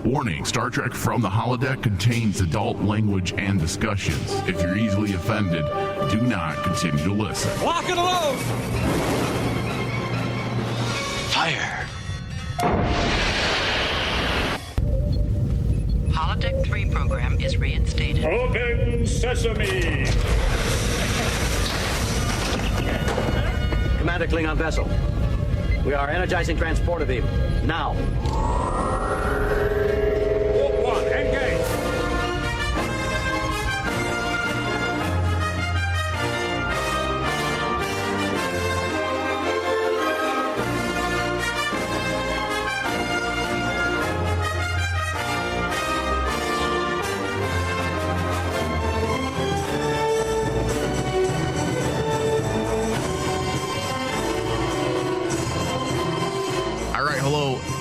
Warning, Star Trek From the Holodeck contains adult language and discussions. If you're easily offended, do not continue to listen. Lock and load! Fire! Holodeck 3 program is reinstated. Open sesame! Commander Klingon vessel. We are energizing transporter beam. Now. Warp 1, engage!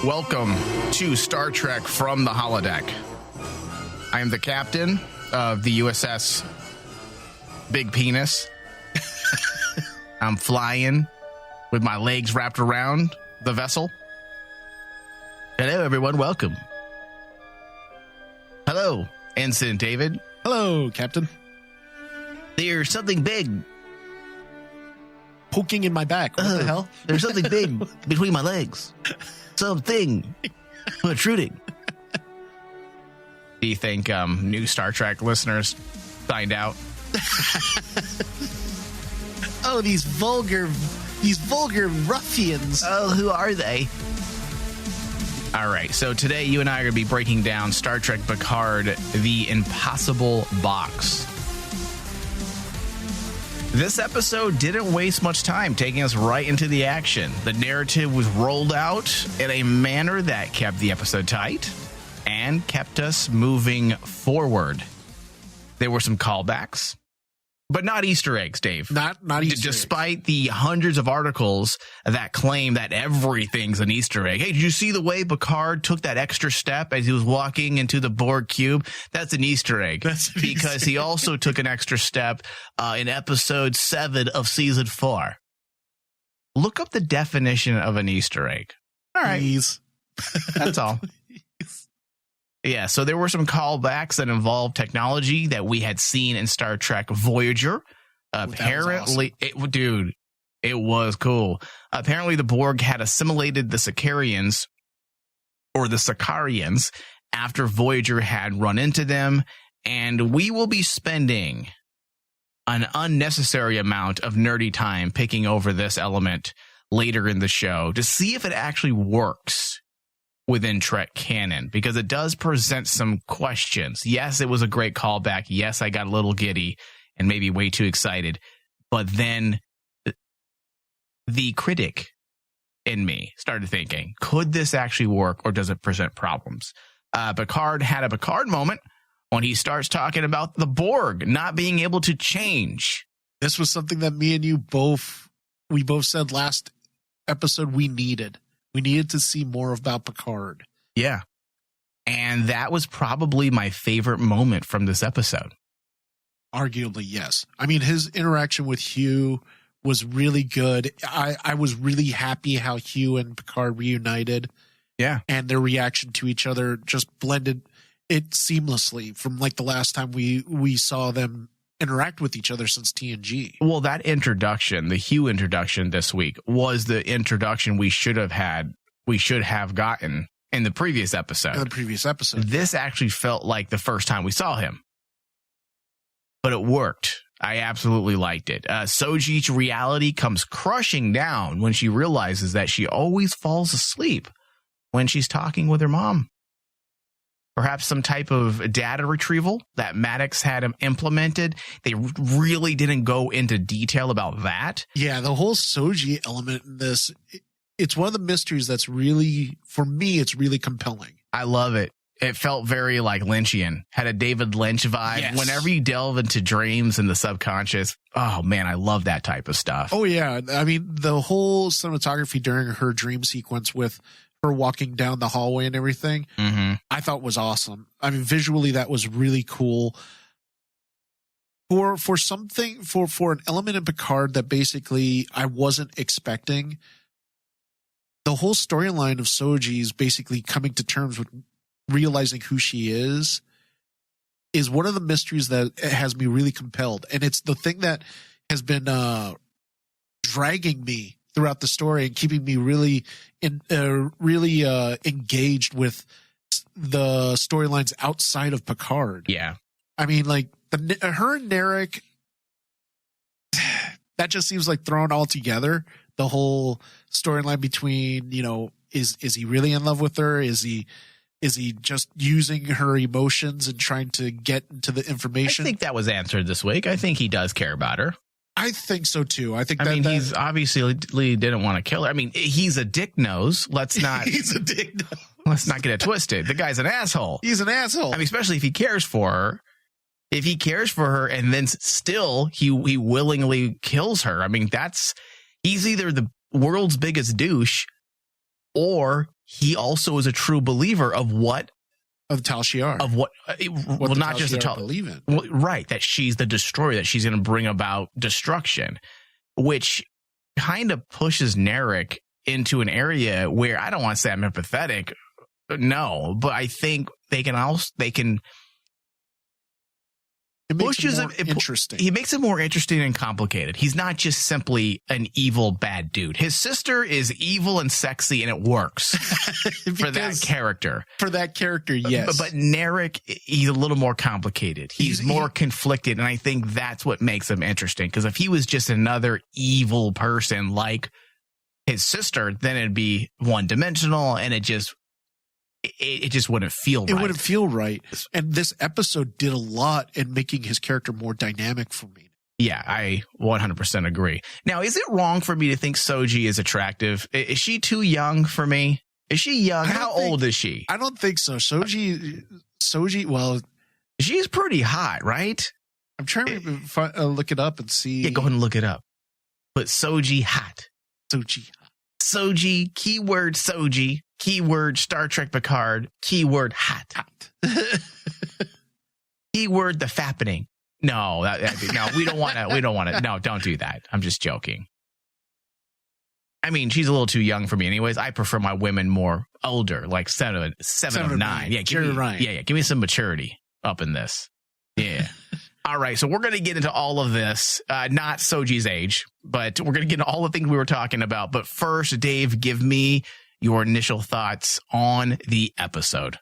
Welcome to Star Trek From the Holodeck. I am the captain of the USS Big Penis. I'm flying with my legs wrapped around the vessel. Hello, everyone. Welcome. Hello, Ensign David. Hello, Captain. There's something big Poking in my back. What the hell? There's something big between my legs. Something protruding. Do you think new Star Trek listeners find out? Oh, these vulgar ruffians. Oh, who are they? All right, so today you and I are going to be breaking down Star Trek Picard, The Impossible Box. This episode didn't waste much time, taking us right into the action. The narrative was rolled out in a manner that kept the episode tight and kept us moving forward. There were some callbacks, but not Easter eggs, Dave. Not Easter Despite eggs. the hundreds of articles that claim that everything's an Easter egg. Hey, did you see the way Picard took that extra step as he was walking into the Borg cube? That's an Easter egg. Because he also took an extra step in episode 7 of season 4. Look up the definition of an Easter egg. All right. Please. That's all. Yeah, so there were some callbacks that involved technology that we had seen in Star Trek Voyager. Apparently, awesome. It was cool. Apparently, the Borg had assimilated the Sikarians, or the Sikarians, after Voyager had run into them, and we will be spending an unnecessary amount of nerdy time picking over this element later in the show to see if it actually works within Trek canon, because it does present some questions. Yes, it was a great callback. Yes, I got a little giddy and maybe way too excited. But then the critic in me started thinking, could this actually work, or does it present problems? Picard had a Picard moment when he starts talking about the Borg not being able to change. This was something that me and you both said last episode we needed. We needed to see more about Picard. Yeah. And that was probably my favorite moment from this episode. Arguably, yes. I mean, his interaction with Hugh was really good. I was really happy how Hugh and Picard reunited. Yeah. And their reaction to each other just blended it seamlessly from like the last time we saw them interact with each other since TNG. Well, that introduction, the Hugh introduction this week, was the introduction we should have gotten in the previous episode. This actually felt like the first time we saw him. But it worked. I absolutely liked it. Soji's reality comes crushing down when she realizes that she always falls asleep when she's talking with her mom. Perhaps some type of data retrieval that Maddox had implemented. They really didn't go into detail about that. Yeah, the whole Soji element in this, it's one of the mysteries that's really, for me, it's really compelling. I love it. It felt very like Lynchian, had a David Lynch vibe. Yes. Whenever you delve into dreams and the subconscious, oh man, I love that type of stuff. Oh yeah. I mean, the whole cinematography during her dream sequence with her walking down the hallway and everything, I thought was awesome. I mean, visually that was really cool. For an element in Picard that basically I wasn't expecting, the whole storyline of Soji is basically coming to terms with realizing who she is one of the mysteries that has me really compelled. And it's the thing that has been dragging me throughout the story and keeping me really engaged with the storylines outside of Picard. Yeah. I mean, like her and Narek, that just seems like thrown all together. The whole storyline between, you know, is he really in love with her? Is he just using her emotions and trying to get into the information? I think that was answered this week. I think he does care about her. I think so too. I think he's obviously didn't want to kill her. I mean, he's a dick nose. Let's not. He's a dick nose. Let's not get it twisted. The guy's an asshole. He's an asshole. I mean, especially if he cares for her. If he cares for her and then still he willingly kills her. I mean, he's either the world's biggest douche, or he also is a true believer of Tal Shiar. Of what well, not just the Tal believe in. Well, right, that she's the destroyer, that she's going to bring about destruction, which kind of pushes Narek into an area where I don't want to say I'm empathetic, no, but I think they can. It makes it more interesting. He makes it more interesting and complicated. He's not just simply an evil bad dude. His sister is evil and sexy, and it works for that character. For that character, yes. But Narek, he's a little more complicated. He's more conflicted, and I think that's what makes him interesting. Because if he was just another evil person like his sister, then it'd be one-dimensional, and it just wouldn't feel right. It wouldn't feel right. And this episode did a lot in making his character more dynamic for me. Yeah, I 100% agree. Now, is it wrong for me to think Soji is attractive? Is she too young for me? Is she young? How old is she? I don't think so. Soji, well... She's pretty hot, right? I'm trying to look it up and see. Yeah, go ahead and look it up. But Soji hot. Soji, keyword Soji. Keyword Star Trek Picard. Keyword hot. Keyword the fappening. No, no, we don't want to. We don't want to. No, don't do that. I'm just joking. I mean, she's a little too young for me, anyways. I prefer my women more older, like seven of nine. Yeah, give me some maturity up in this. Yeah. All right, so we're going to get into all of this, not Soji's age, but we're going to get into all the things we were talking about. But first, Dave, give me your initial thoughts on the episode.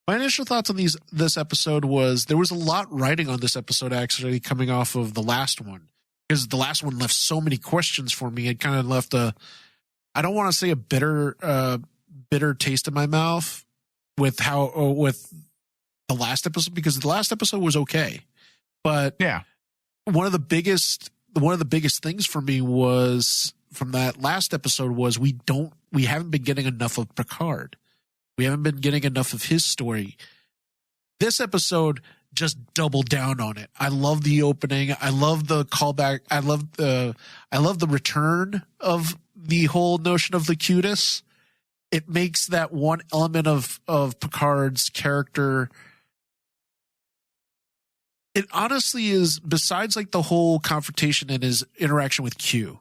My initial thoughts on this episode was there was a lot riding on this episode actually coming off of the last one, because the last one left so many questions for me. It kind of left I don't want to say a bitter taste in my mouth with the last episode, because the last episode was okay. But yeah, one of the biggest things for me was from that last episode was we haven't been getting enough of Picard. We haven't been getting enough of his story. This episode just doubled down on it. I love the opening. I love the callback. I love the return of the whole notion of the cutis. It makes that one element of Picard's character. It honestly is, besides like the whole confrontation and his interaction with Q,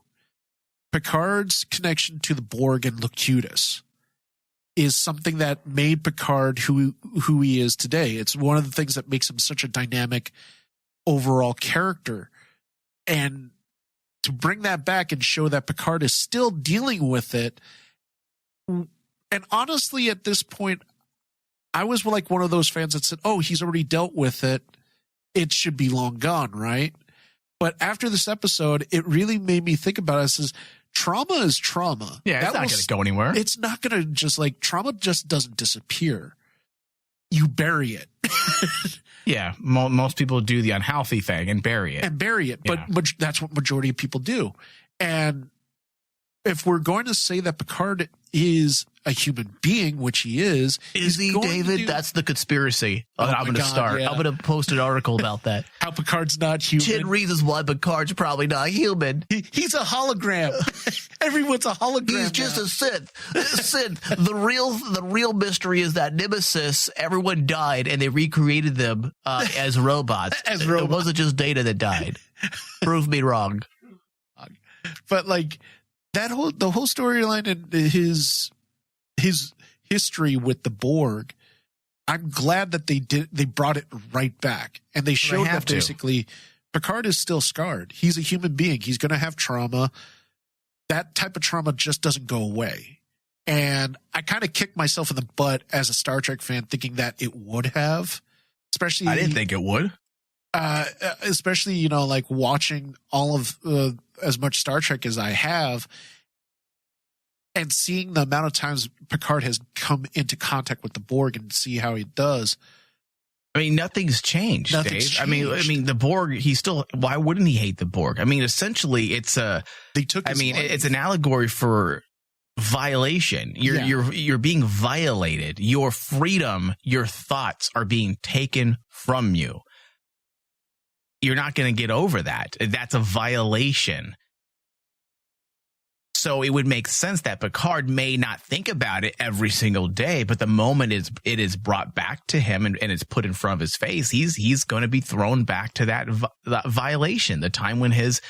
Picard's connection to the Borg and Locutus is something that made Picard who he is today. It's one of the things that makes him such a dynamic overall character. And to bring that back and show that Picard is still dealing with it. And honestly, at this point, I was like one of those fans that said, oh, he's already dealt with it. It should be long gone, right? But after this episode, it really made me think about it as trauma is trauma. Yeah, it's not going to go anywhere. It's not going to just like, trauma just doesn't disappear. You bury it. Yeah, most people do the unhealthy thing and bury it. But that's what majority of people do. And if we're going to say that Picard is a human being, which he is he, David? That's the conspiracy that I'm going to start. Yeah. I'm going to post an article about that. How Picard's not human. 10 reasons why Picard's probably not human. He's a hologram. Everyone's a hologram. He's just a Sith. The real mystery is that Nemesis, everyone died and they recreated them as robots. It wasn't just Data that died. Prove me wrong. But like the whole storyline and his history with the Borg, I'm glad that they brought it right back, and they showed that basically Picard is still scarred. He's a human being. He's going to have trauma. That type of trauma just doesn't go away. And I kind of kicked myself in the butt as a Star Trek fan thinking that it would have, especially. I didn't think it would. Especially, you know, like watching all of as much Star Trek as I have and seeing the amount of times Picard has come into contact with the Borg and see how he does. I mean, nothing's changed, Dave. I mean, the Borg, why wouldn't he hate the Borg? I mean, essentially it's it's an allegory for violation. You're being violated. Your freedom, your thoughts are being taken from you. You're not going to get over that. That's a violation. So it would make sense that Picard may not think about it every single day, but the moment it is brought back to him and it's put in front of his face, he's going to be thrown back to that violation, the time when his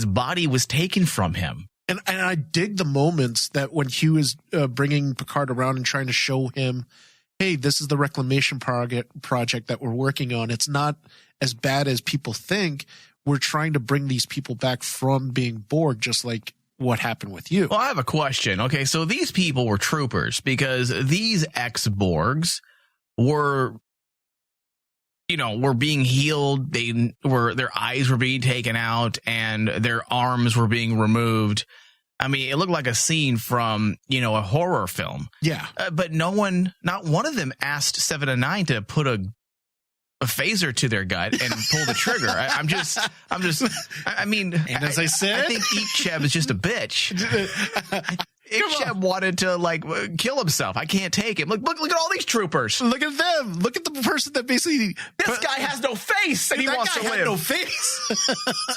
body was taken from him. And I dig the moments that when Hugh is bringing Picard around and trying to show him, hey, this is the reclamation project that we're working on. It's not as bad as people think. We're trying to bring these people back from being Borg, just like what happened with you. Well, I have a question. Okay, so these people were troopers because these ex-Borgs were being healed. Their eyes were being taken out and their arms were being removed. I mean, it looked like a scene from, a horror film. Yeah. But not one of them asked 7 and 9 to put a phaser to their gut and pull the trigger. I mean, and as I said, I think Icheb is just a bitch. Icheb wanted to kill himself. I can't take him. Look at all these troopers. Look at them. Look at the person that basically guy has no face and he wants to live. No face.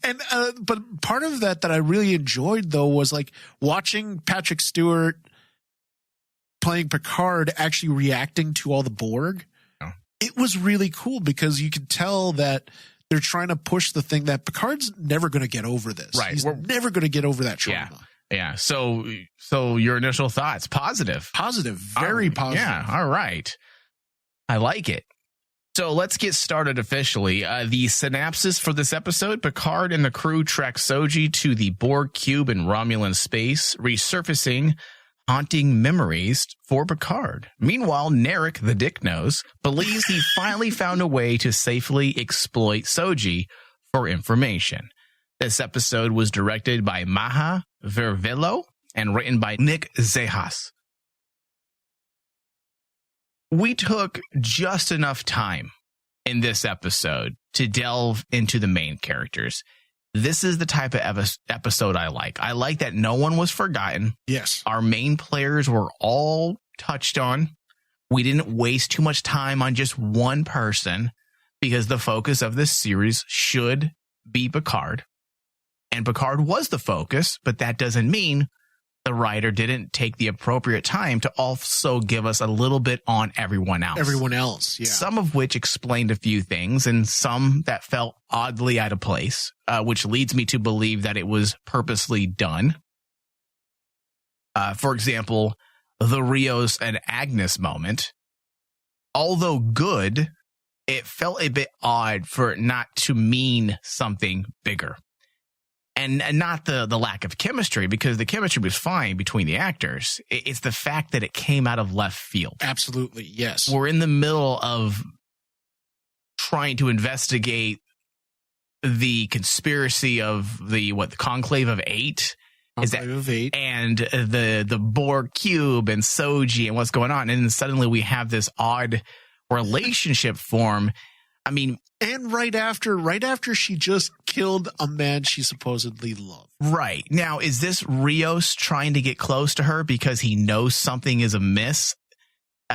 And but part of that I really enjoyed though was like watching Partrick Stewart playing Picard actually reacting to all the Borg. It was really cool because you could tell that they're trying to push the thing that Picard's never going to get over this. Right. He's never going to get over that trauma. Yeah. So your initial thoughts, positive. Positive. Very positive. Yeah. All right. I like it. So let's get started officially. The synopsis for this episode: Picard and the crew track Soji to the Borg cube in Romulan space, resurfacing haunting memories for Picard. Meanwhile, Narek, the dick nose, believes he finally found a way to safely exploit Soji for information. This episode was directed by Maha Vervelo and written by Nick Zejas. We took just enough time in this episode to delve into the main characters. This is the type of episode I like. I like that no one was forgotten. Yes. Our main players were all touched on. We didn't waste too much time on just one person because the focus of this series should be Picard. And Picard was the focus, but that doesn't mean the writer didn't take the appropriate time to also give us a little bit on everyone else. Everyone else, yeah. Some of which explained a few things and some that felt oddly out of place, which leads me to believe that it was purposely done. For example, the Rios and Agnes moment. Although good, it felt a bit odd for it not to mean something bigger. And not the lack of chemistry, because the chemistry was fine between the actors. It's the fact that it came out of left field. Absolutely, yes. We're in the middle of trying to investigate the conspiracy of the Conclave of Eight? Of Eight. And the Borg cube and Soji and what's going on. And then suddenly we have this odd relationship form. I mean, and right after she just killed a man she supposedly loved. Right. Now, is this Rios trying to get close to her because he knows something is amiss?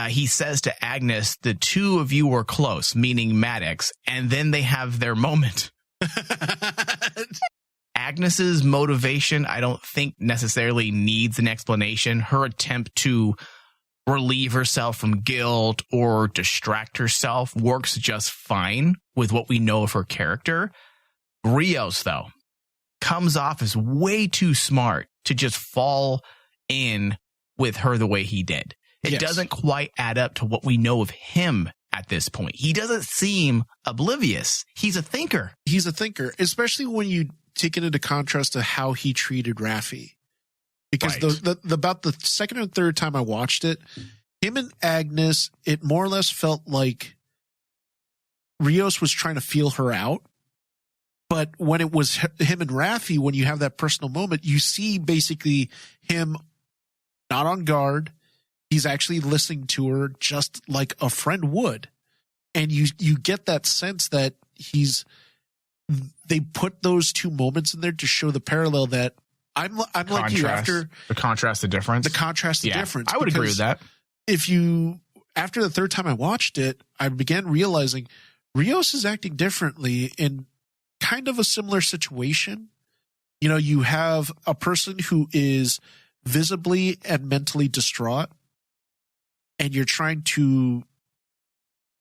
He says to Agnes, the two of you were close, meaning Maddox, and then they have their moment. Agnes's motivation, I don't think necessarily needs an explanation. Her attempt to relieve herself from guilt or distract herself works just fine with what we know of her character. Rios, though, comes off as way too smart to just fall in with her the way he did. It Yes. doesn't quite add up to what we know of him at this point. He doesn't seem oblivious. He's a thinker. He's a thinker, especially when you take it into contrast to how he treated Raffi. Because Right. about the second or third time I watched it, him and Agnes, it more or less felt like Rios was trying to feel her out. But when it was him and Raffi, when you have that personal moment, you see basically him not on guard. He's actually listening to her just like a friend would. And you get that sense that they put those two moments in there to show the parallel that I'm like you after the contrast, the difference. the contrast, the difference. I would agree with that. After the third time I watched it, I began realizing Rios is acting differently in kind of a similar situation. You know, you have a person who is visibly and mentally distraught, and you're trying to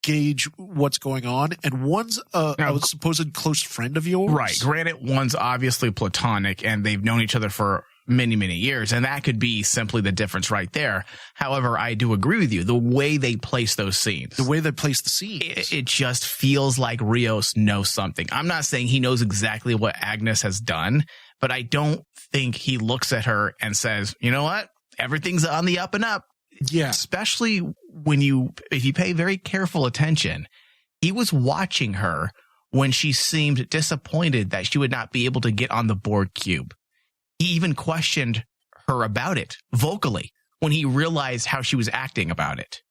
gauge what's going on. And one's a supposed close friend of yours. Right. Granted, one's obviously platonic and they've known each other for many, many years. And that could be simply the difference right there. However, I do agree with you. The way they place those scenes. The way they place the scenes. It just feels like Rios knows something. I'm not saying he knows exactly what Agnes has done, but I don't think he looks at her and says, you know what? Everything's on the up and up. Yeah. Especially if you pay very careful attention, he was watching her when she seemed disappointed that she would not be able to get on the Borg cube. He even questioned her about it vocally when he realized how she was acting about it.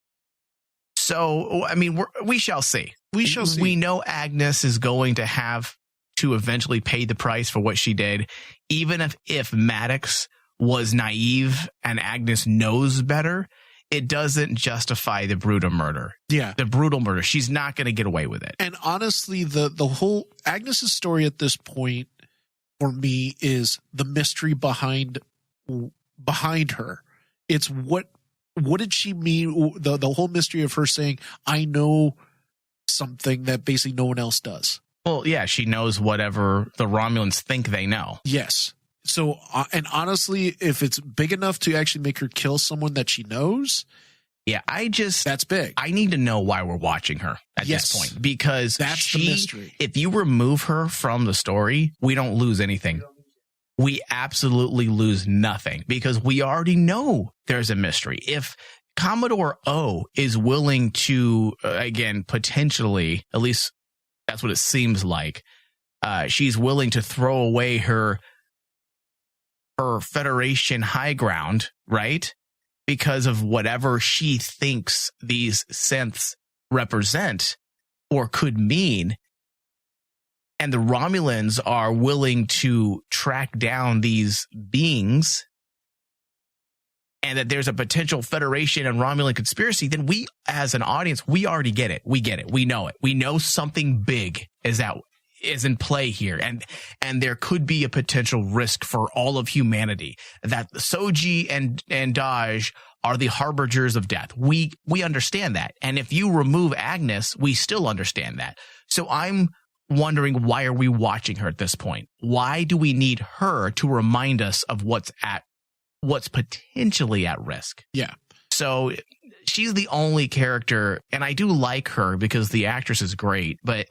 So, I mean, we shall see. We shall see. We know Agnes is going to have to eventually pay the price for what she did, even if Maddox was naive and Agnes knows better. It doesn't justify the brutal murder. Yeah. The brutal murder. She's not going to get away with it. And honestly, the whole Agnes's story at this point for me is the mystery behind her. It's what did she mean? The whole mystery of her saying, I know something that basically no one else does. Well, yeah, she knows whatever the Romulans think they know. Yes. So, and honestly, if it's big enough to actually make her kill someone that she knows, yeah, that's big. I need to know why we're watching her at this point, because that's the mystery. If you remove her from the story, we don't lose anything. We absolutely lose nothing because we already know there's a mystery. If Commodore O is willing to, again, potentially, at least that's what it seems like, she's willing to throw away her Federation high ground, right? Because of whatever she thinks these synths represent or could mean. And the Romulans are willing to track down these beings, and that there's a potential Federation and Romulan conspiracy, then we, as an audience, we already get it. We get it. We know it. We know something big is in play here, and there could be a potential risk for all of humanity, that Soji and Daj are the harbingers of death. We understand that. And if you remove Agnes, we still understand that. So I'm wondering, why are we watching her at this point? Why do we need her to remind us of what's potentially at risk? Yeah. So she's the only character, and I do like her because the actress is great, but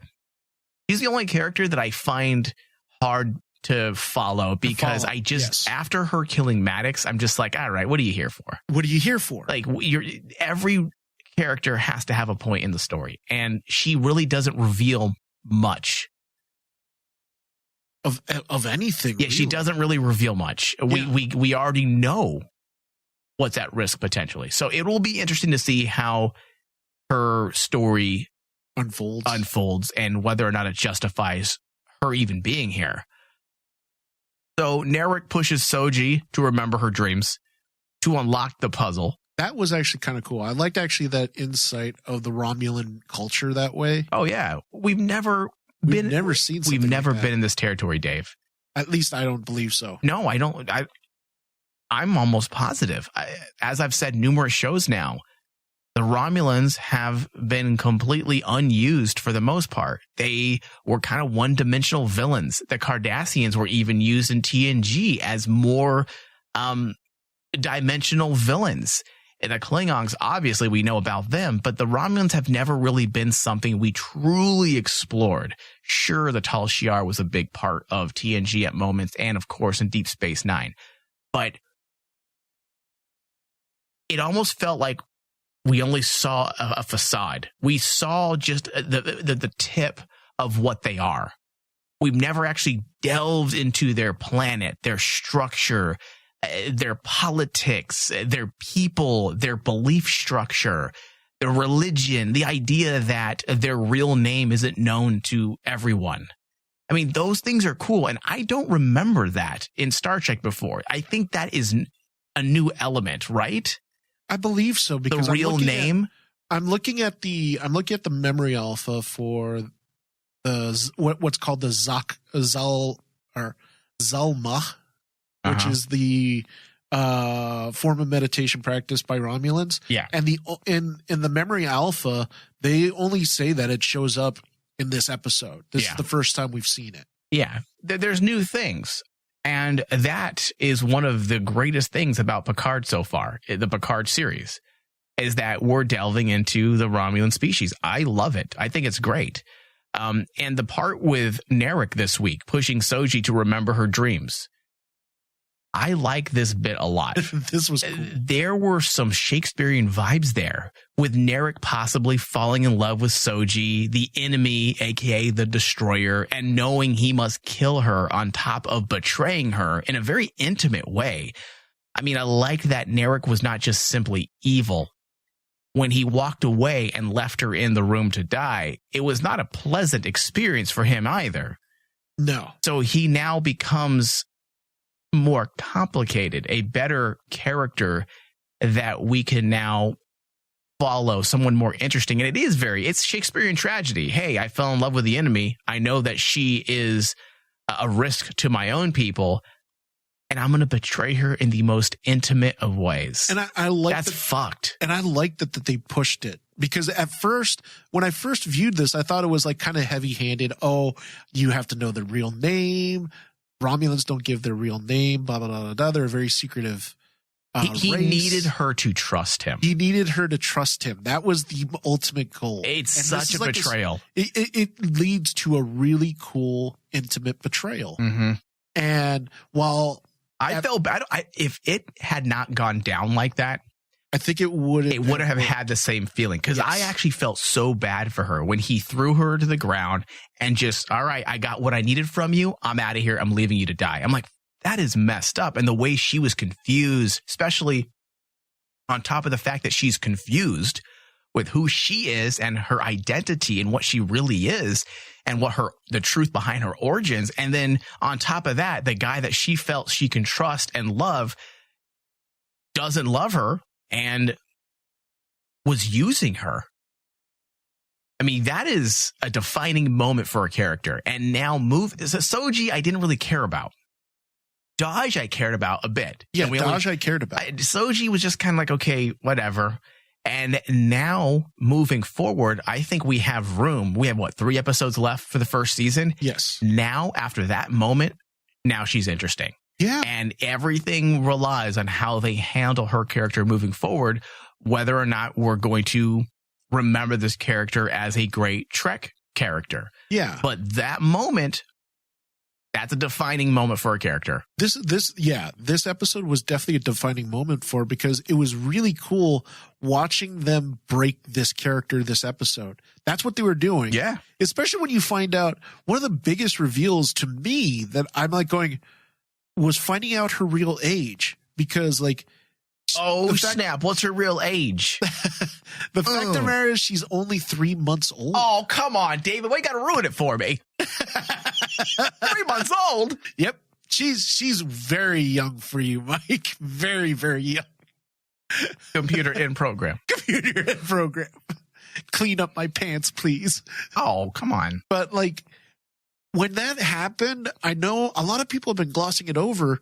she's the only character that I find hard to follow because I just, after her killing Maddox, I'm just like, all right, what are you here for? What are you here for? Like, every character has to have a point in the story, and she really doesn't reveal much of anything. Yeah, really. She doesn't really reveal much. Yeah. We already know what's at risk potentially. So it will be interesting to see how her story unfolds and whether or not it justifies her even being here. So Narek pushes Soji to remember her dreams to unlock the puzzle. That was actually kind of cool. I liked actually that insight of the Romulan culture that way. Oh yeah, we've never been in this territory, Dave. At least I don't believe so. No, I don't. I'm almost positive. As I've said numerous shows now, the Romulans have been completely unused for the most part. They were kind of one-dimensional villains. The Cardassians were even used in TNG as more dimensional villains. And the Klingons, obviously, we know about them, but the Romulans have never really been something we truly explored. Sure, the Tal Shiar was a big part of TNG at moments, and of course in Deep Space Nine. But it almost felt like we only saw a facade. We saw just the tip of what they are. We've never actually delved into their planet, their structure, their politics, their people, their belief structure, their religion, the idea that their real name isn't known to everyone. I mean, those things are cool, and I don't remember that in Star Trek before. I think that is a new element, right? I believe so, because the real name. I'm looking at the memory alpha for the what's called the Zalma, which is the form of meditation practice by Romulans. Yeah. And in the memory alpha, they only say that it shows up in this episode. This is the first time we've seen it. Yeah. There's new things. And that is one of the greatest things about Picard so far, the Picard series, is that we're delving into the Romulan species. I love it. I think it's great. And the part with Narek this week, pushing Soji to remember her dreams. I like this bit a lot. This was cool. There were some Shakespearean vibes there, with Narek possibly falling in love with Soji, the enemy, aka the destroyer, and knowing he must kill her on top of betraying her in a very intimate way. I mean, I like that Narek was not just simply evil. When he walked away and left her in the room to die, it was not a pleasant experience for him either. No. So he now becomes more complicated, a better character that we can now follow, someone more interesting. And it's Shakespearean tragedy. Hey, I fell in love with the enemy. I know that she is a risk to my own people, and I'm going to betray her in the most intimate of ways. And I like that's fucked. And I like that they pushed it, because at first, when I first viewed this, I thought it was like kind of heavy handed. Oh, you have to know the real name. Romulans don't give their real name, blah, blah, blah, blah, blah. They're a very secretive he race. needed her to trust him. He needed her to trust him. That was the ultimate goal. It's such a betrayal. It leads to a really cool, intimate betrayal. Mm-hmm. And while I felt bad, if it had not gone down like that, I think it would have had the same feeling, because yes. I actually felt so bad for her when he threw her to the ground and just, all right, I got what I needed from you. I'm out of here. I'm leaving you to die. I'm like, that is messed up. And the way she was confused, especially on top of the fact that she's confused with who she is and her identity and what she really is and what the truth behind her origins. And then on top of that, the guy that she felt she can trust and love doesn't love her and was using her. I mean, that is a defining moment for a character. And now Soji, I didn't really care about. Daj, I cared about a bit. Yeah, Daj, I cared about. Soji was just kind of like, okay, whatever. And now, moving forward, I think we have room. We have, 3 episodes left for the first season? Yes. Now, after that moment, now she's interesting. Yeah. And everything relies on how they handle her character moving forward, whether or not we're going to remember this character as a great Trek character. Yeah. But that moment, that's a defining moment for a character. This episode was definitely a defining moment for her, because it was really cool watching them break this character this episode. That's what they were doing. Yeah. Especially when you find out, one of the biggest reveals to me that I'm like going, was finding out her real age, because snap, what's her real age? The fact of the matter is she's only 3 months old. Oh, come on, David. Why you got to ruin it for me? 3 months old? Yep. She's very young for you, Mike. Very, very young. Computer in program. Computer in program. Clean up my pants, please. Oh, come on. But when that happened, I know a lot of people have been glossing it over.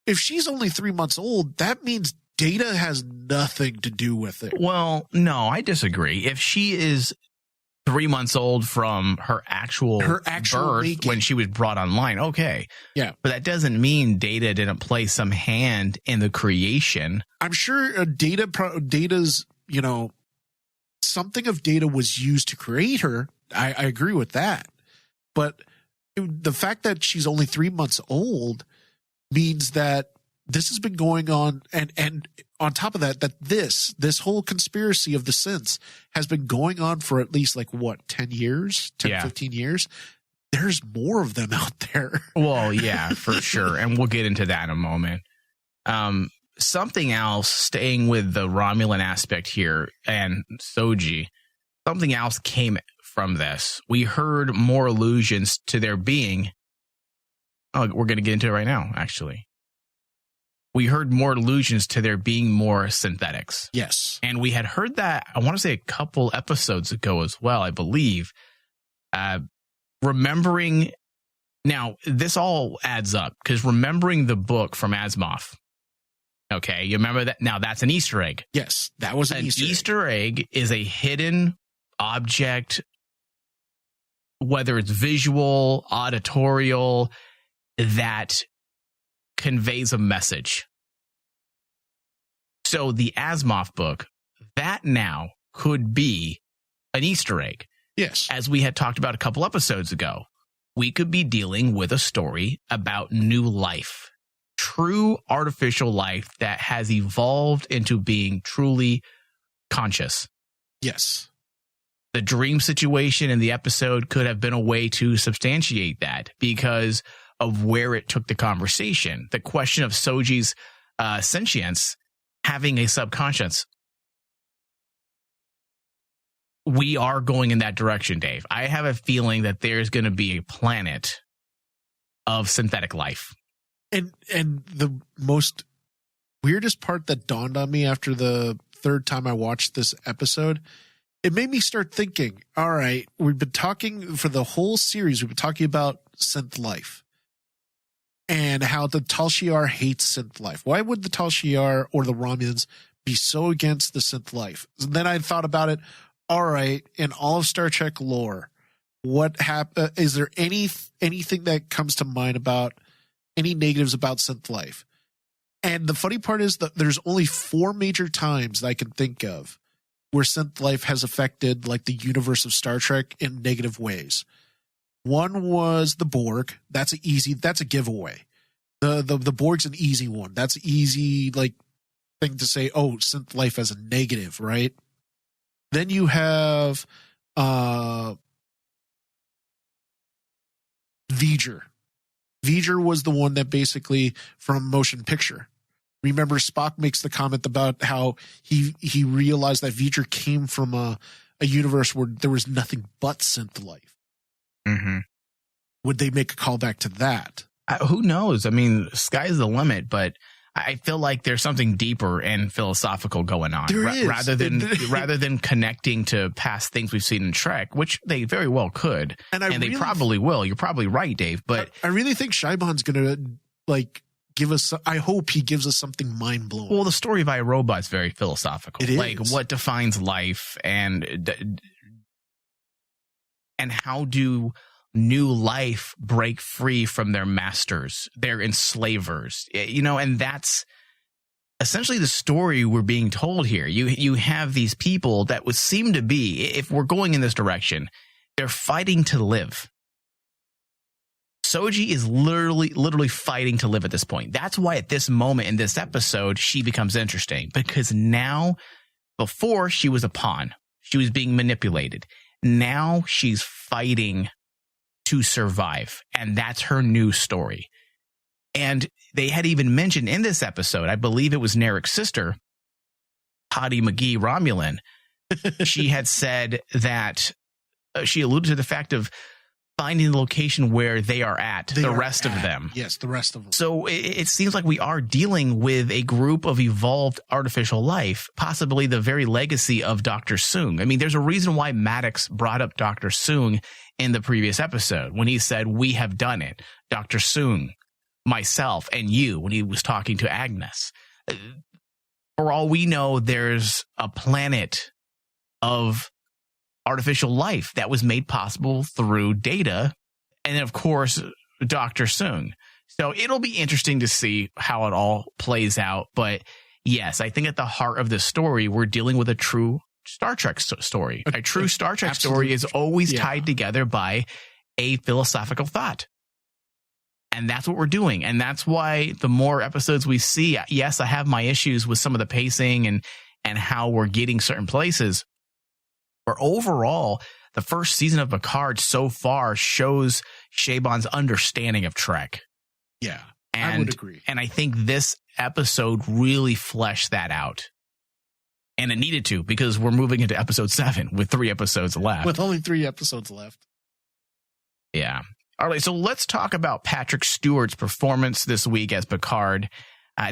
If she's only 3 months old, that means Data has nothing to do with it. Well, no, I disagree. If she is 3 months old from her actual birth making. when she was brought online. Okay. Yeah. But that doesn't mean Data didn't play some hand in the creation. I'm sure Data's, something of Data was used to create her. I agree with that. But the fact that she's only 3 months old means that this has been going on, and on top of that this whole conspiracy of the synths has been going on for at least 10 years, 15 years. There's more of them out there. Well, yeah, for sure. And we'll get into that in a moment. Something else, staying with the Romulan aspect here and Soji, something else came from this. We heard more allusions to there being. Oh, we're going to get into it right now, actually. We heard more allusions to there being more synthetics. Yes. And we had heard that, I want to say a couple episodes ago as well, I believe. Remembering, now this all adds up, because remembering the book from Asimov, okay, you remember that? Now that's an Easter egg. Yes, that was an Easter egg is a hidden object, whether it's visual, auditorial, that conveys a message. So the Asimov book, that now could be an Easter egg. Yes. As we had talked about a couple episodes ago, we could be dealing with a story about new life, true artificial life that has evolved into being truly conscious. Yes. The dream situation in the episode could have been a way to substantiate that because of where it took the conversation. The question of Soji's sentience having a subconscious. We are going in that direction, Dave. I have a feeling that there's going to be a planet of synthetic life. And the most weirdest part that dawned on me after the third time I watched this episode, it made me start thinking, all right, we've been talking for the whole series, we've been talking about synth life and how the Tal Shiar hates synth life. Why would the Tal Shiar or the Romulans be so against the synth life? And then I thought about it. All right, in all of Star Trek lore, what is there anything that comes to mind about any negatives about synth life? And the funny part is that there's only 4 major times that I can think of where synth life has affected the universe of Star Trek in negative ways. One was the Borg. That's a giveaway. The Borg's an easy one. That's an easy thing to say, oh, synth life as a negative, right? Then you have V'ger. V'ger was the one that basically from motion picture. Remember, Spock makes the comment about how he realized that V'ger came from a universe where there was nothing but synth life. Mm-hmm. Would they make a callback to that? Who knows? I mean, sky's the limit, but I feel like there's something deeper and philosophical going on. There is. Rather than connecting to past things we've seen in Trek, which they very well could, and they probably will. You're probably right, Dave. But I really think Shiban's gonna give us. I hope he gives us something mind blowing. Well, the story of iRobot is very philosophical. It is. What defines life, and how do new life break free from their masters, their enslavers, and that's essentially the story we're being told here. You have these people that would seem to be, if we're going in this direction, they're fighting to live. Soji is literally fighting to live at this point. That's why at this moment in this episode, she becomes interesting, because now, before she was a pawn, she was being manipulated. Now she's fighting to survive, and that's her new story. And they had even mentioned in this episode, I believe it was Narek's sister, Hattie McGee Romulan, she had said that she alluded to the fact of finding the location where they are at, the rest of them. Yes, the rest of them. So it seems like we are dealing with a group of evolved artificial life, possibly the very legacy of Dr. Soong. I mean, there's a reason why Maddox brought up Dr. Soong in the previous episode when he said, "We have done it." Dr. Soong, myself, and you, when he was talking to Agnes. For all we know, there's a planet of artificial life that was made possible through data. And then, of course, Dr. Soong. So it'll be interesting to see how it all plays out. But yes, I think at the heart of this story, we're dealing with a true Star Trek story. A true Star Trek story is always tied together by a philosophical thought. And that's what we're doing. And that's why the more episodes we see, yes, I have my issues with some of the pacing and how we're getting certain places. But overall, the first season of Picard so far shows Chabon's understanding of Trek. Yeah, I would agree. And I think this episode really fleshed that out. And it needed to, because we're moving into episode 7 with 3 episodes left. With only 3 episodes left. Yeah. All right, so let's talk about Partrick Stewart's performance this week as Picard.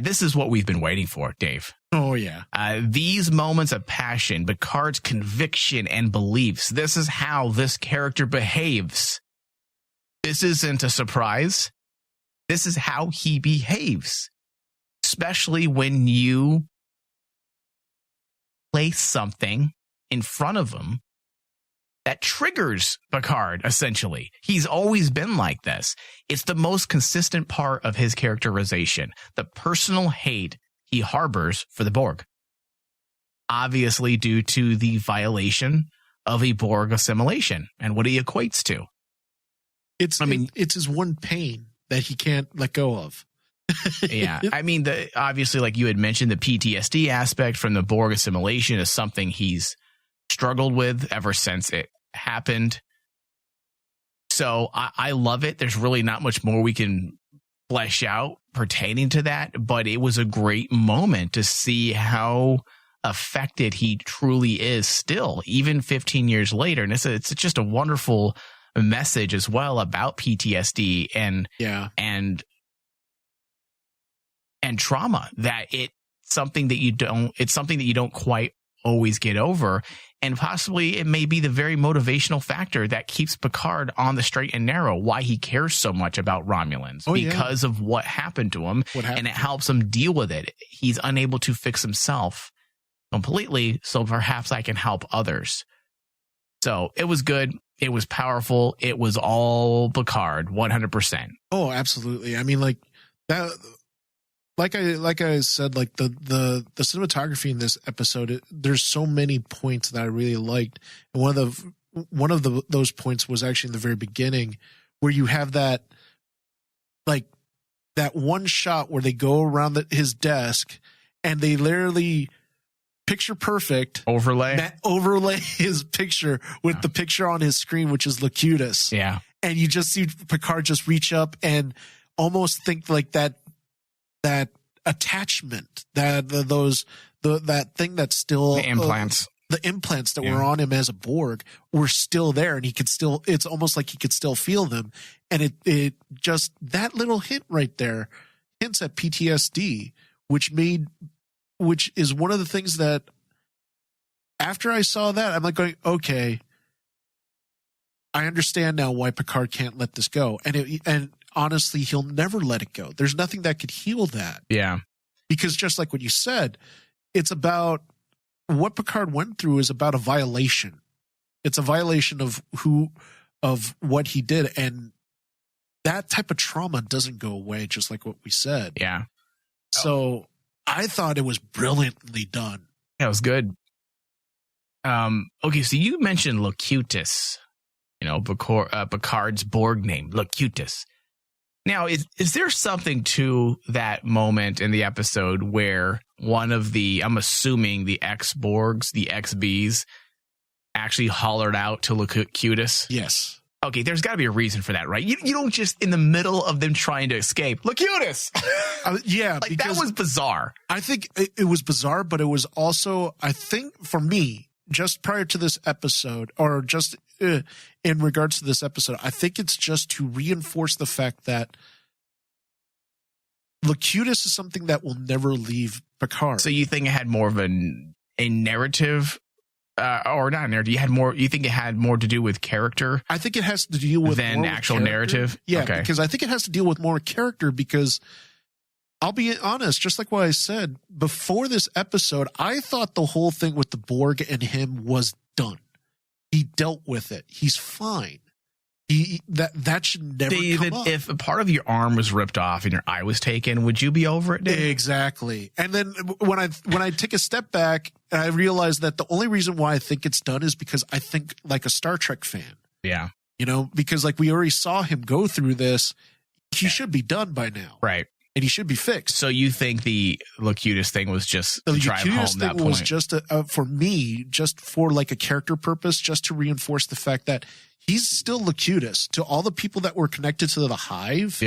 This is what we've been waiting for, Dave. Oh, yeah. These moments of passion, Picard's conviction and beliefs, this is how this character behaves. This isn't a surprise. This is how he behaves, especially when you place something in front of him that triggers Picard, essentially. He's always been like this. It's the most consistent part of his characterization, the personal hate he harbors for the Borg. Obviously due to the violation of a Borg assimilation and what he equates to. It's his one pain that he can't let go of. Yeah. I mean, obviously, like you had mentioned, the PTSD aspect from the Borg assimilation is something he's struggled with ever since it happened. So I love it. There's really not much more we can flesh out pertaining to that, but it was a great moment to see how affected he truly is still, even 15 years later. And it's just a wonderful message as well about PTSD and trauma, that it's something that you don't quite always get over. And possibly it may be the very motivational factor that keeps Picard on the straight and narrow, why he cares so much about Romulans, because of what happened to him. And it helps him deal with it. He's unable to fix himself completely, so perhaps I can help others. So it was good. It was powerful. It was all Picard, 100%. Oh, absolutely. I mean, like that. Like I said, like the cinematography in this episode, there's so many points that I really liked. And one of those points was actually in the very beginning, where you have that, like, that one shot where they go around his desk and they literally picture perfect overlay his picture with the picture on his screen, which is Locutus. Yeah, and you just see Picard just reach up and almost think like that attachment, that thing that's still the implants. The implants that were on him as a Borg were still there, and it's almost like he could still feel them. And it just, that little hint right there hints at PTSD, which is one of the things that after I saw that, I'm like going, okay, I understand now why Picard can't let this go. And honestly, he'll never let it go. There's nothing that could heal that. Yeah. Because just like what you said, it's about what Picard went through is about a violation. It's a violation of what he did. And that type of trauma doesn't go away, just like what we said. Yeah. So I thought it was brilliantly done. Yeah, it was good. Okay, so you mentioned Locutus, Picard's Borg name, Locutus. Now, is there something to that moment in the episode where one of I'm assuming the ex-Borgs, the ex-Bs, actually hollered out to Locutus? Yes. Okay, there's got to be a reason for that, right? You don't just, in the middle of them trying to escape, Locutus! Yeah. Like, that was bizarre. I think it was bizarre, but it was also, I think, for me, just prior to this episode, or just in regards to this episode, I think it's just to reinforce the fact that Locutus is something that will never leave Picard. So you think it had more of a narrative, or not a narrative? You think it had more to do with character? I think it has to deal with than actual narrative. Yeah, okay. Because I think it has to deal with more character. Because I'll be honest, just like what I said before this episode, I thought the whole thing with the Borg and him was done. He dealt with it. He's fine. That should never David, come up. if a part of your arm was ripped off and your eye was taken, would you be over it, David? Exactly. And then when I take a step back, I realize that the only reason why I think it's done is because I think like a Star Trek fan. Yeah. You know, because like we already saw him go through this. He should be done by now. Right. And he should be fixed. So you think the Locutus thing was just to drive home that point? Was just for me, just for like a character purpose, just to reinforce the fact that he's still Locutus. To all the people that were connected to the Hive,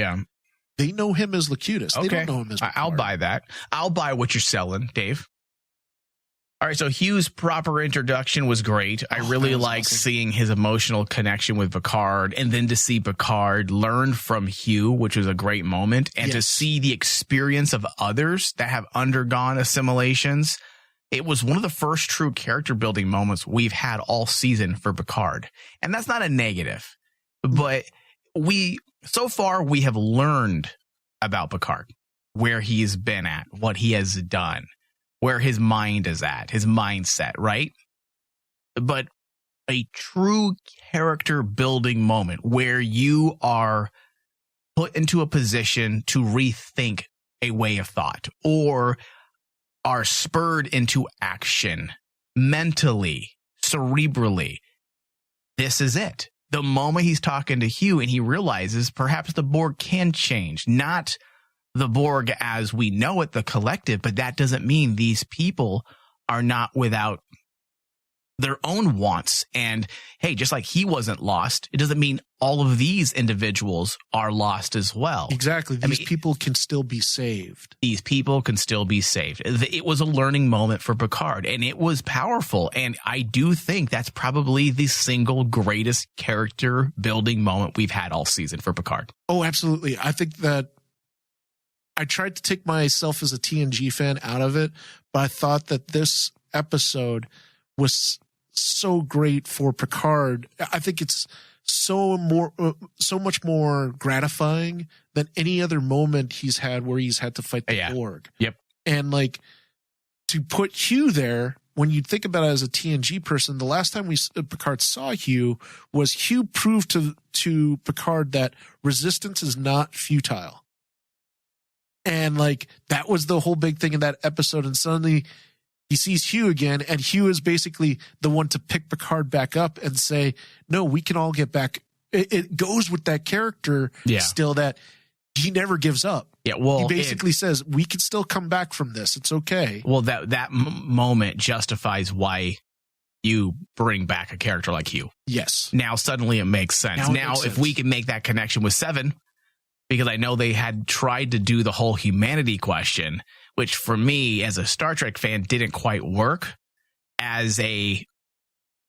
they know him as Locutus. They don't know him as Picard. I'll buy that. I'll buy what you're selling, Dave. All right, so Hugh's proper introduction was great. I really like seeing his emotional connection with Picard, and then to see Picard learn from Hugh, which was a great moment, and to see the experience of others that have undergone assimilations. It was one of the first true character building moments we've had all season for Picard. And that's not a negative, but so far we have learned about Picard, where he's been at, what he has done, where his mind is at, his mindset, right? But a true character building moment where you are put into a position to rethink a way of thought or are spurred into action mentally, cerebrally. This is it. The moment he's talking to Hugh and he realizes perhaps the Borg can change, not the Borg as we know it, the collective, but that doesn't mean these people are not without their own wants. And hey, just like he wasn't lost, it doesn't mean all of these individuals are lost as well. Exactly. These people can still be saved. These people can still be saved. It was a learning moment for Picard, and it was powerful. And I do think that's probably the single greatest character building moment we've had all season for Picard. Oh, absolutely. I think that I tried to take myself as a TNG fan out of it, but I thought that this episode was so great for Picard. I think it's so much more gratifying than any other moment he's had where he's had to fight the Borg. Yep. And like to put Hugh there, when you think about it as a TNG person, the last time Picard saw Hugh was Hugh proved to Picard that resistance is not futile. And like that was the whole big thing in that episode. And suddenly he sees Hugh again, and Hugh is basically the one to pick Picard back up and say, no, we can all get back. It goes with that character still that he never gives up. Yeah, well, he basically says, we can still come back from this. It's okay. Well, that moment justifies why you bring back a character like Hugh. Yes. Now suddenly it makes sense. Now if we can make that connection with Seven, because I know they had tried to do the whole humanity question, which for me as a Star Trek fan didn't quite work. As a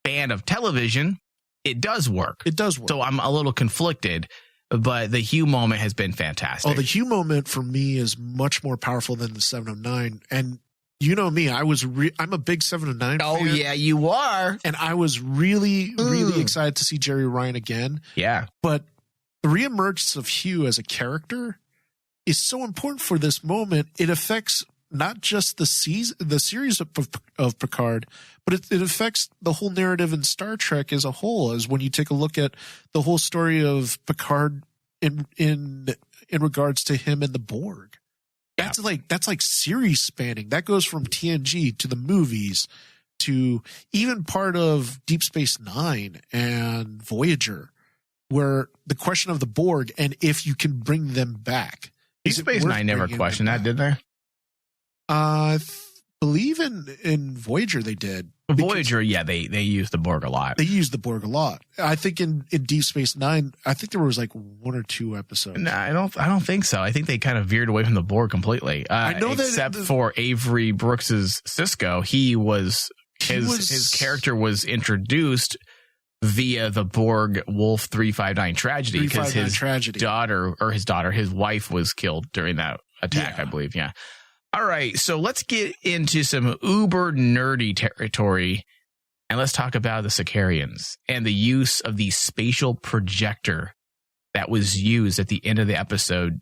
fan of television, it does work. It does work. So I'm a little conflicted, but the Hugh moment has been fantastic. Oh, the Hugh moment for me is much more powerful than the 7 of 9. And you know me, I'm a big 7 of 9 fan. Oh, yeah, you are. And I was really, really excited to see Jerry Ryan again. Yeah. But the reemergence of Hugh as a character is so important for this moment. It affects not just the series of Picard, but it affects the whole narrative in Star Trek as a whole. As when you take a look at the whole story of Picard in regards to him and the Borg, that's like series spanning. That goes from TNG to the movies to even part of Deep Space Nine and Voyager, where the question of the Borg and if you can bring them back. Deep Space Nine never questioned that, did they? I believe in Voyager they did. Voyager, they used the Borg a lot. They used the Borg a lot. I think in Deep Space Nine, I think there was like 1 or 2 episodes. No, I don't think so. I think they kind of veered away from the Borg completely. I know except for Avery Brooks's Sisko, his character was introduced via the Borg Wolf 359 tragedy because his wife was killed during that attack, I believe. Yeah. All right. So let's get into some uber nerdy territory and let's talk about the Sikarians and the use of the spatial projector that was used at the end of the episode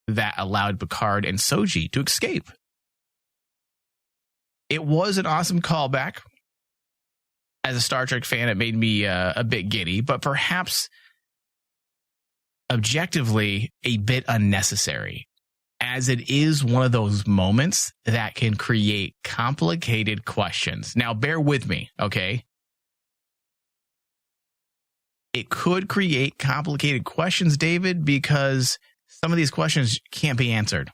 that allowed Picard and Soji to escape. It was an awesome callback. as a Star Trek fan, it made me a bit giddy, but perhaps objectively a bit unnecessary, as it is one of those moments that can create complicated questions. Now, bear with me, okay? It could create complicated questions, David, because some of these questions can't be answered.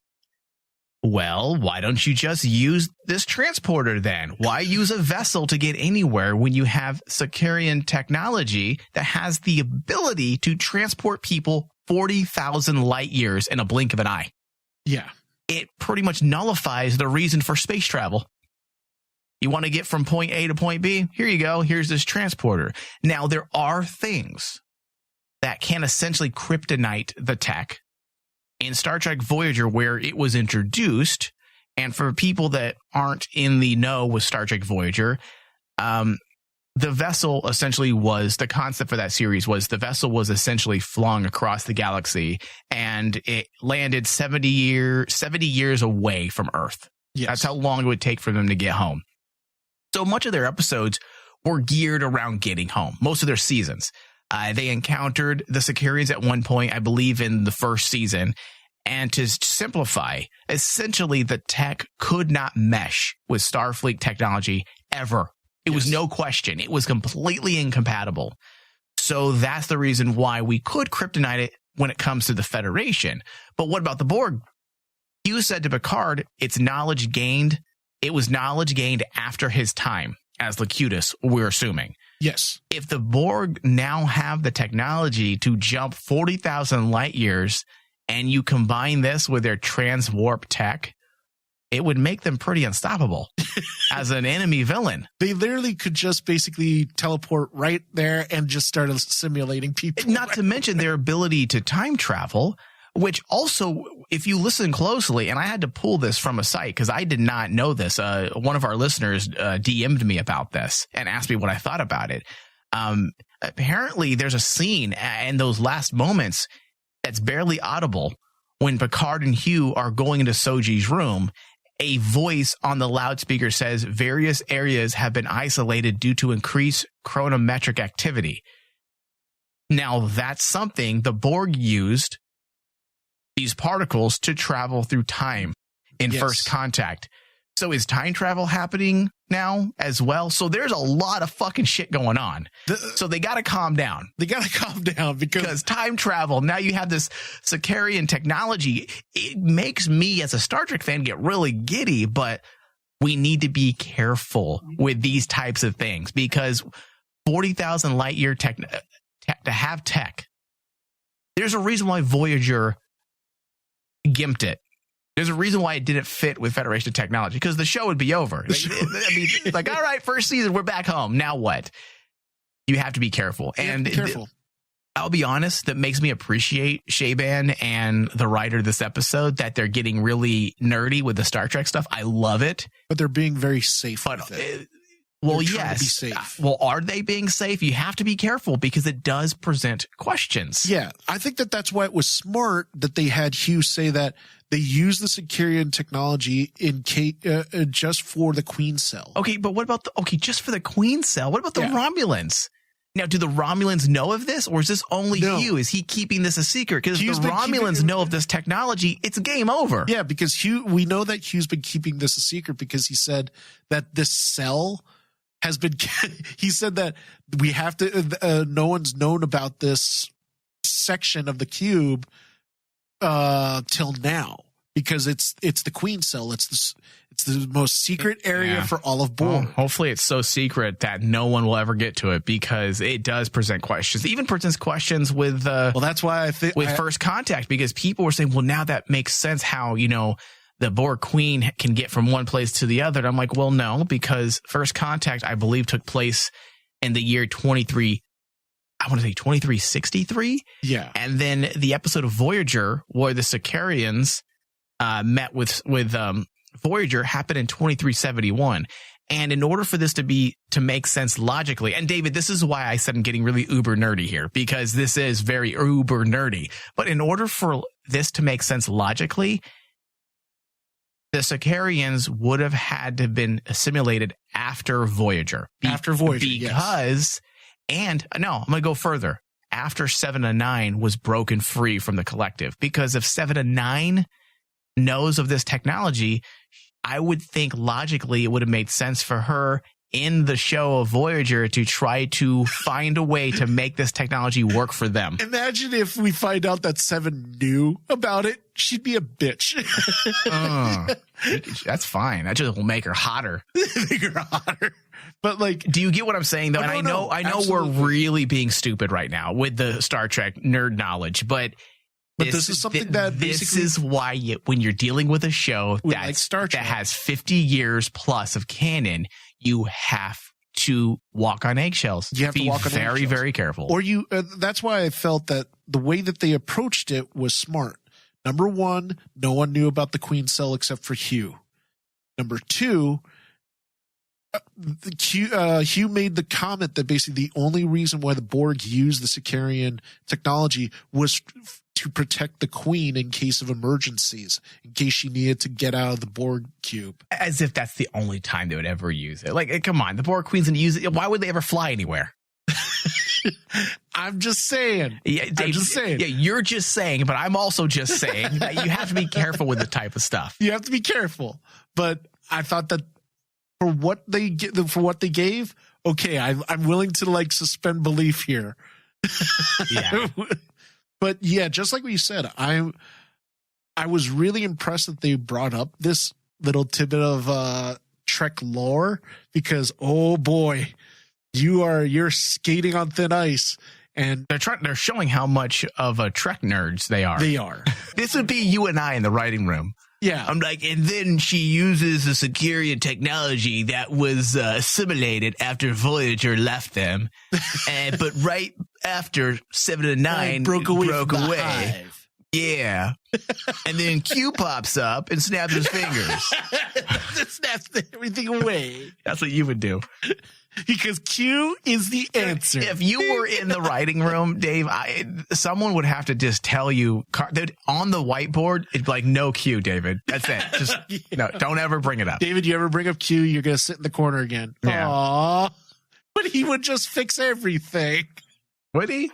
Well, why don't you just use this transporter then? Why use a vessel to get anywhere when you have Sikarian technology that has the ability to transport people 40,000 light years in a blink of an eye? Yeah. It pretty much nullifies the reason for space travel. You want to get from point A to point B? Here you go. Here's this transporter. Now, there are things that can essentially kryptonite the tech. In Star Trek Voyager, where it was introduced, and for people that aren't in the know with Star Trek Voyager, the vessel essentially was, the concept for that series was the vessel was essentially flung across the galaxy, and it landed 70 years away from Earth. Yes. That's how long it would take for them to get home. So much of their episodes were geared around getting home, most of their seasons. They encountered the Sikarians at one point, I believe in the first season. And to simplify, essentially the tech could not mesh with Starfleet technology ever. It was no question. It was completely incompatible. So that's the reason why we could kryptonite it when it comes to the Federation. But what about the Borg? Hughes said to Picard, it's knowledge gained. It was knowledge gained after his time as Locutus, we're assuming. Yes. If the Borg now have the technology to jump 40,000 light years and you combine this with their transwarp tech, it would make them pretty unstoppable as an enemy villain. They literally could just basically teleport right there and just start simulating people. Not to mention their ability to time travel, which also, if you listen closely, and I had to pull this from a site because I did not know this. One of our listeners DM'd me about this and asked me what I thought about it. Apparently, there's a scene in those last moments that's barely audible when Picard and Hugh are going into Soji's room. A voice on the loudspeaker says various areas have been isolated due to increased chronometric activity. Now, that's something the Borg used these particles to travel through time in First Contact. So is time travel happening now as well? So there's a lot of fucking shit going on. So they got to calm down. They got to calm down because time travel, now you have this Sikarian technology. It makes me as a Star Trek fan get really giddy, but we need to be careful with these types of things because 40,000 light year tech to have tech. There's a reason why Voyager gimped it. There's a reason why it didn't fit with Federation technology because the show would be over. Like, all right, first season, we're back home. Now what? You have to be careful. And careful. I'll be honest, that makes me appreciate Shaban and the writer of this episode that they're getting really nerdy with the Star Trek stuff. I love it. But they're being very safe with it. Well, yes. To be safe. Well, are they being safe? You have to be careful because it does present questions. Yeah, I think that's why it was smart that they had Hugh say that they use the Sikarian technology in just for the Queen Cell. Okay, but what about just for the Queen Cell? What about the Romulans? Now, do the Romulans know of this, or is this only Hugh? Is he keeping this a secret? Because if the Romulans know of this technology, it's game over. Yeah, because we know that Hugh's been keeping this a secret because he said that this cell has been, he said that we have to, no one's known about this section of the cube till now because it's the Queen Cell. It's the most secret area for all of Borg. Well, hopefully it's so secret that no one will ever get to it because it does present questions. It even presents questions with, that's why I think with First Contact, because people were saying, well, now that makes sense how, the Borg Queen can get from one place to the other. And I'm like, well, no, because First Contact, I believe, took place in the year 2363. Yeah. And then the episode of Voyager where the Sikarians met with Voyager happened in 2371. And in order for this to make sense logically, and David, this is why I said I'm getting really uber nerdy here, because this is very uber nerdy. But in order for this to make sense logically, the Sikarians would have had to have been assimilated after Voyager. After Voyager, yes. I'm going to go further. After 7 and 9 was broken free from the collective. Because if 7 and 9 knows of this technology, I would think logically it would have made sense for her in the show of Voyager to try to find a way to make this technology work for them. Imagine if we find out that 7 knew about it. She'd be a bitch. That's fine. That just will make her hotter. But like, do you get what I'm saying though? And I know absolutely. We're really being stupid right now with the Star Trek nerd knowledge, but this is something that this is why when you're dealing with a show like Star Trek, that has 50 years plus of canon, you have to walk on eggshells. You have to walk on very, eggshells. very careful. Or that's why I felt that the way that they approached it was smart. Number one, no one knew about the Queen cell except for Hugh. Number two, Hugh made the comment that basically the only reason why the Borg used the Sikarian technology was to protect the Queen in case of emergencies, in case she needed to get out of the Borg cube. As if that's the only time they would ever use it. Like, come on, the Borg Queen's going to use it. Why would they ever fly anywhere? I'm just saying. Yeah, I'm just saying. Yeah, you're just saying, but I'm also just saying that you have to be careful with the type of stuff. You have to be careful. But I thought that for what they gave, okay, I'm willing to like suspend belief here. Yeah. But yeah, just like what you said, I was really impressed that they brought up this little tidbit of Trek lore because oh boy, you're skating on thin ice. And they're showing how much of a Trek nerds they are. They are. This would be you and I in the writing room. Yeah. I'm like, and then she uses the Sikarian technology that was assimilated after Voyager left them. But right after 7 and 9 broke away. Hive. Yeah. And then Q pops up and snaps his fingers. Snaps everything away. That's what you would do. Because Q is the answer. If you were in the writing room, Dave, someone would have to just tell you on the whiteboard, it'd be like, no Q, David. That's it. Just no, don't ever bring it up. David, you ever bring up Q, you're going to sit in the corner again. Yeah. Aww. But he would just fix everything. Would he?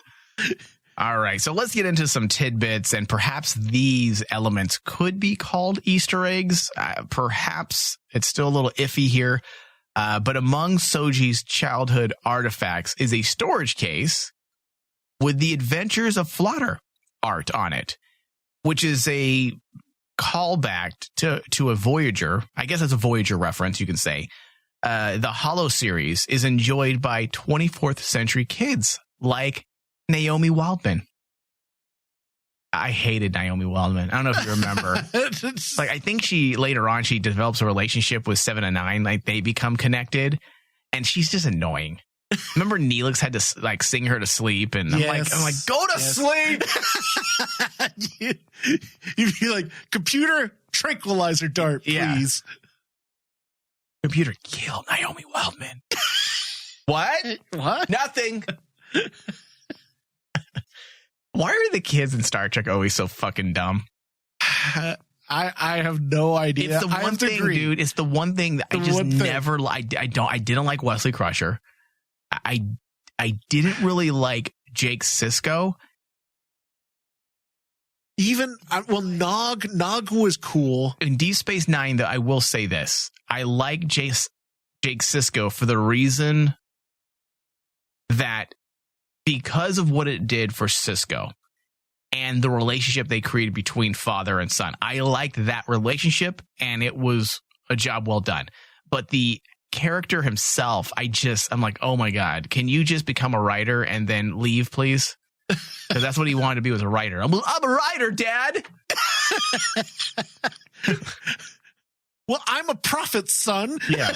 All right. So let's get into some tidbits, and perhaps these elements could be called Easter eggs. Perhaps it's still a little iffy here. But among Soji's childhood artifacts is a storage case with the Adventures of Flotter art on it, which is a callback to a Voyager. I guess it's a Voyager reference, you can say. The Holo series is enjoyed by 24th century kids like Naomi Wildman. I hated Naomi Wildman. I don't know if you remember. Like, I think later on she develops a relationship with 7 and 9. Like, they become connected, and she's just annoying. Remember, Neelix had to like sing her to sleep, and I'm like, go to sleep. You'd be like, computer, tranquilizer dart, please. Yeah. Computer, kill Naomi Wildman. What? Nothing. Why are the kids in Star Trek always so fucking dumb? I have no idea. It's the one thing, dude. It's the one thing that I just never. I didn't like Wesley Crusher. I didn't really like Jake Sisko. Nog was cool. In Deep Space Nine, though, I will say this. I like Jake Sisko for the reason that because of what it did for Sisko and the relationship they created between father and son, I liked that relationship, and it was a job well done. But the character himself, I'm like, oh my God, can you just become a writer and then leave, please? Because that's what he wanted to be, was a writer. I'm a writer, Dad. Well, I'm a prophet, son. Yeah.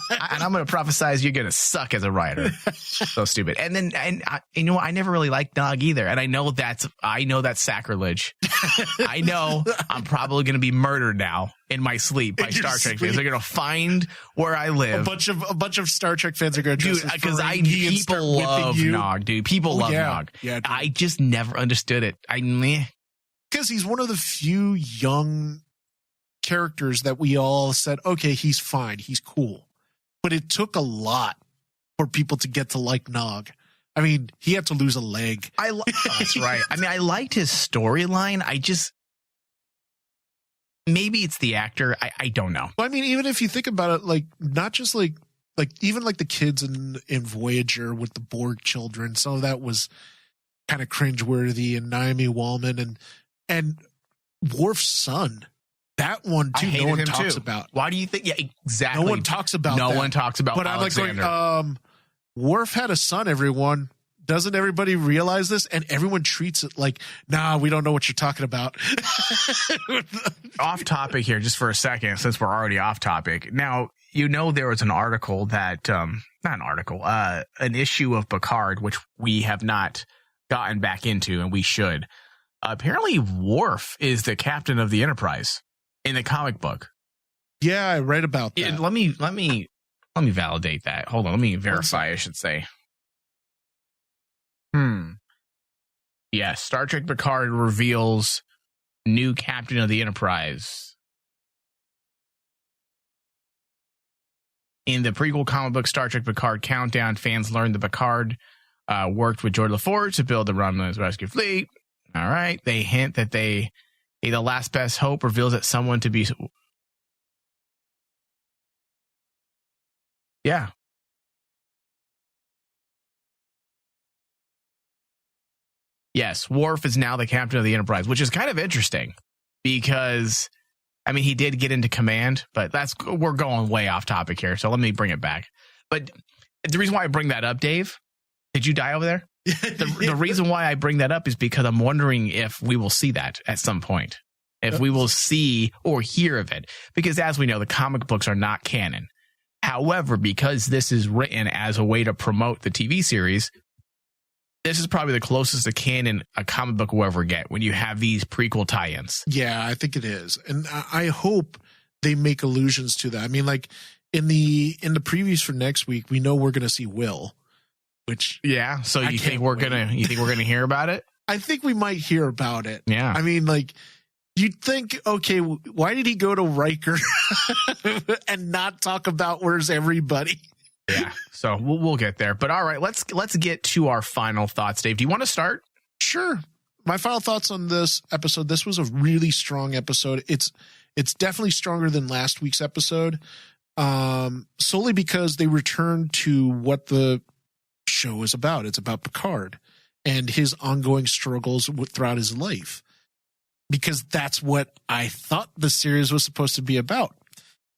And I'm going to prophesize you're going to suck as a writer. So stupid. And you know what? I never really liked Nog either. And I know that's sacrilege. I know I'm probably going to be murdered now in my sleep by Star Trek fans. They're going to find where I live. A bunch of Star Trek fans are going to do because people love Nog, dude. People love Nog. Yeah, I just never understood it. Because he's one of the few young characters that we all said, okay, he's fine, he's cool. but it took a lot for people to get to like Nog. I mean, he had to lose a leg. That's right. I mean, I liked his storyline. Maybe it's the actor. I don't know. Well, I mean, even if you think about it, like, not just like even like the kids in Voyager with the Borg children, some of that was kind of cringeworthy, and Naomi Wallman and Worf's son. That one too. No one talks about. Why do you think? Yeah, exactly. No one talks about. No one talks about. But Alexander. I'm like, Worf had a son. Everyone. Doesn't everybody realize this? And everyone treats it like, nah, we don't know what you're talking about. Off topic here, just for a second, since we're already off topic. Now, there was an article that, not an article, an issue of Picard, which we have not gotten back into, and we should. Apparently, Worf is the captain of the Enterprise in the comic book. Yeah, I read about that. Let me validate that. Hold on, let me verify, I should say. Yes, Star Trek Picard reveals new captain of the Enterprise. In the prequel comic book Star Trek Picard Countdown, fans learned that Picard worked with Geordi LaForge to build the Romulan rescue fleet. All right. They hint that the last best hope reveals that someone to be... Yeah. Yes, Worf is now the captain of the Enterprise, which is kind of interesting because, I mean, he did get into command, but we're going way off topic here, so let me bring it back. But the reason why I bring that up, Dave, did you die over there? The reason why I bring that up is because I'm wondering if we will see that at some point, if we will see or hear of it, because as we know, the comic books are not canon. However, because this is written as a way to promote the TV series, this is probably the closest to canon a comic book will ever get when you have these prequel tie-ins. Yeah, I think it is. And I hope they make allusions to that. I mean, like in the previews for next week, we know we're going to see Will, which yeah. So you think we're going to hear about it? I think we might hear about it. Yeah. I mean, like you'd think, okay, why did he go to Riker and not talk about where's everybody? Yeah, so we'll get there. But all right, let's get to our final thoughts. Dave, do you want to start? Sure. My final thoughts on this episode. This was a really strong episode. It's definitely stronger than last week's episode, solely because they returned to what the show is about. It's about Picard and his ongoing struggles throughout his life, because that's what I thought the series was supposed to be about.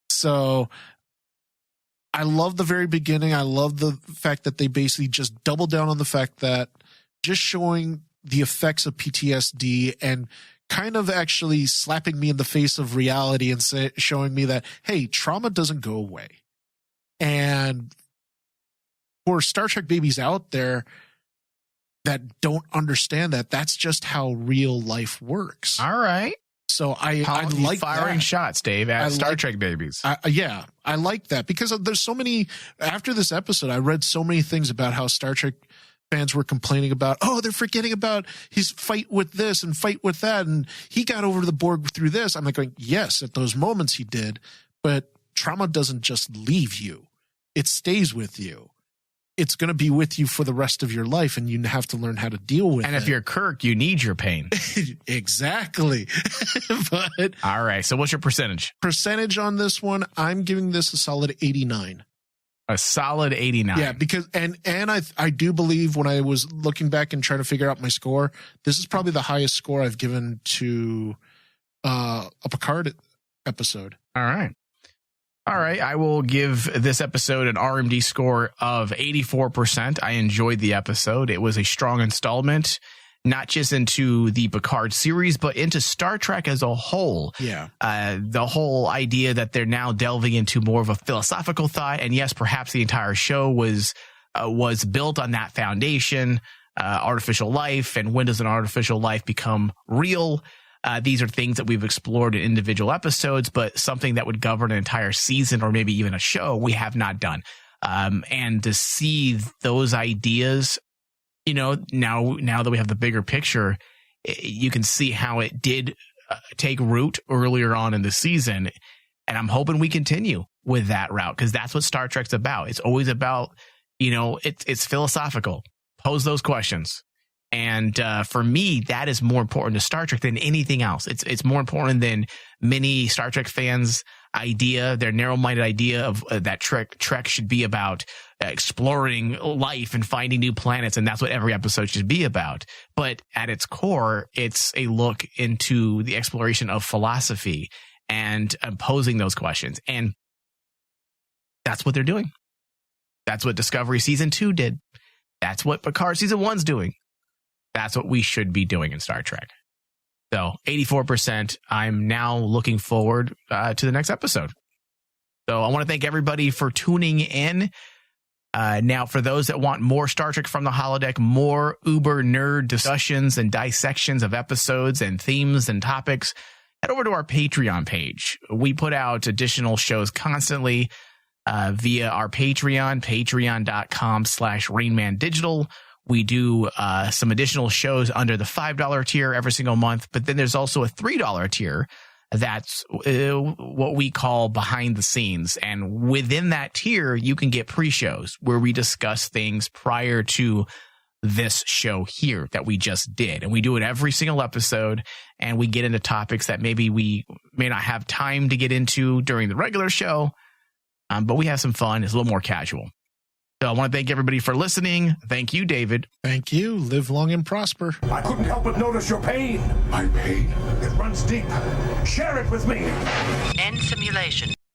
So I love the very beginning. I love the fact that they basically just doubled down on the fact that just showing the effects of PTSD and kind of actually slapping me in the face of reality and showing me that, hey, trauma doesn't go away. And for Star Trek babies out there that don't understand that, that's just how real life works. All right. So I like firing that. shots, Dave, at Star Trek babies. Yeah, I like that because there's so many. After this episode, I read so many things about how Star Trek fans were complaining about, oh, they're forgetting about his fight with this and fight with that, and he got over the Borg through this. I'm like going, yes, at those moments he did, but trauma doesn't just leave you; it stays with you. It's going to be with you for the rest of your life, and you have to learn how to deal with it. And if you're Kirk, you need your pain. Exactly. But all right. So what's your percentage? Percentage on this one, I'm giving this a solid 89. A solid 89. Yeah, because and I do believe when I was looking back and trying to figure out my score, this is probably the highest score I've given to a Picard episode. All right. All right, I will give this episode an RMD score of 84%. I enjoyed the episode. It was a strong installment, not just into the Picard series, but into Star Trek as a whole. Yeah. The whole idea that they're now delving into more of a philosophical thought. And yes, perhaps the entire show was built on that foundation, artificial life. And when does an artificial life become real? These are things that we've explored in individual episodes, but something that would govern an entire season or maybe even a show we have not done. And to see those ideas, now that we have the bigger picture, you can see how it did take root earlier on in the season. And I'm hoping we continue with that route because that's what Star Trek's about. It's always about, it's philosophical. Pose those questions. And for me, that is more important to Star Trek than anything else. It's more important than many Star Trek fans' idea, their narrow-minded idea of that Trek should be about exploring life and finding new planets, and that's what every episode should be about. But at its core, it's a look into the exploration of philosophy and posing those questions. And that's what they're doing. That's what Discovery Season 2 did. That's what Picard Season 1's doing. That's what we should be doing in Star Trek. So 84%, I'm now looking forward to the next episode. So I want to thank everybody for tuning in. Now, for those that want more Star Trek from the Holodeck, more uber nerd discussions and dissections of episodes and themes and topics, head over to our Patreon page. We put out additional shows constantly via our Patreon, patreon.com/RainmanDigital. We do some additional shows under the $5 tier every single month, but then there's also a $3 tier. That's what we call behind the scenes. And within that tier, you can get pre-shows where we discuss things prior to this show here that we just did. And we do it every single episode, and we get into topics that maybe we may not have time to get into during the regular show, but we have some fun. It's a little more casual. So I want to thank everybody for listening. Thank you, David. Thank you. Live long and prosper. I couldn't help but notice your pain. My pain. It runs deep. Share it with me. End simulation.